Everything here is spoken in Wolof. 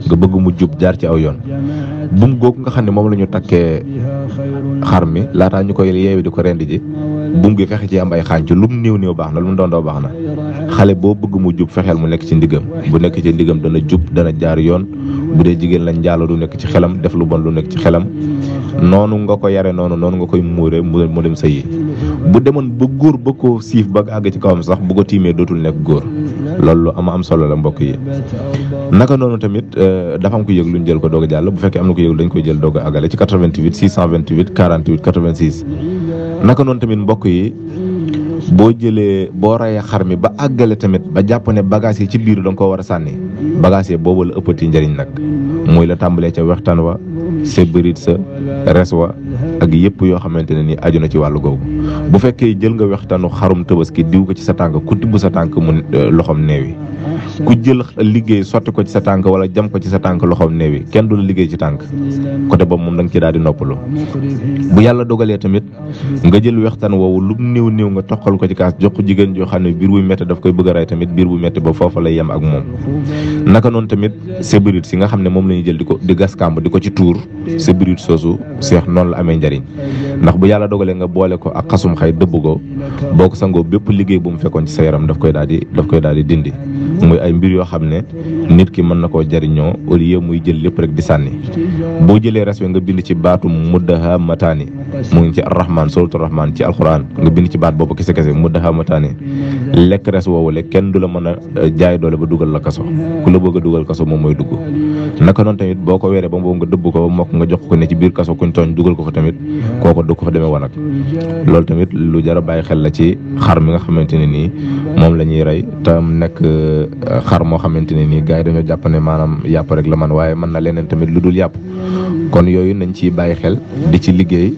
nga bëgg mu jub jaar ci aw yoon bum googu nga xam ne moom la ñu takkee xar mi laataa ñu koy yeewi di ko rendi ji bum gi fexe ci am ay xànc lu mu néew baax na lu mu doon baax na xale boo bëgg mu jub fexeel mu nekk ci ndigam bu nekk ci ndigam dana jub dana jaar yoon bu dee jigéen lañ njaaloo du nekk ci xelam def lu bon lu nekk ci xelam noonu nga ko yare noonu nga koy muure mu dem sëyi bu demoon ba góor ba ko siif ba àgg ci kawam sax bu ko tiimee dootul nekk góor loolu lu am solo la mbokk yi. naka noonu tamit dafa am ko yëg luñ jël ko doog a jàll bu fekkee am na ko yëg dañ koy jël doog a àggale ci 88 628 48 86 naka noonu tamit mbokk yi boo rayee xar mi ba àggale tamit ba jàpp ne bagage yi ci biir da nga koo war a sànni bagage yi boobu la ëppati njëriñ nag muy la tàmbalee ca wextaan wa sa bërit sa res wa ak yëpp yoo xamante ne ni aju na ci wàllu googu bu fekkee jël nga wextaanu xarum tabaski diw ko ci sa tànk ku tibb sa tànk mu loxoom neewi ku jël liggéey sotti ko ci sa tànk wala jam ko ci sa tànk loxoom neewi kenn du la liggéey ci tànk côté boobu moom da nga ci daal di noppalu bu yàlla dogalee tamit nga jël wextaan woowu lu néew nga toqal ko ci kaas jox ko jigéen joo xam ne biir buy métti daf koy bëgg a rey tamit biir bu métti ba foofa lay yem ak moom naka noonu tamit sébirit si nga xam ne moom la ñuy jël di gas kàmb di ko ci tuur sébirit soosu seex noonu la amee njariñ ndax bu yàlla dogalee nga boole ko ak xasum xay dëbb ko boo ko sangoo bépp liggéey bu mu fekkoon ci sa yaram daf koy daal di dindi muy ay mbir yoo xam ne nit ki mën na koo jariñoo au lieu muy jël lépp rek di sànni boo jëlee res we nga bind ci baatu muddahamataani mu ngi ci arrahman suratul rahman ci alquran nga bind ci baat boobu kese muddahamataani lekk res woowule kenn du la mën a jaay doole ba dugal la kaso ku la bëgg a dugal kaso moom mooy dugg naka noonu tamit boo ko weeree ba boobu nga dëbb ko ba mokk nga jox ko ne ci biir kaso kuñ tooñ dugal ko fa tamit kooko du ko fa demee wanag loolu tamit lu jar a bàyyi xel la ci xar mi nga xamante ne nii moom la ñuy rey tam nekk xar moo xamante ne nii gars yi dañoo jàpp ne maanaam yàpp rek la man waaye mën na leneen tamit lu dul yàpp kon yooyu nañ ciy bàyyi xel di ci liggéey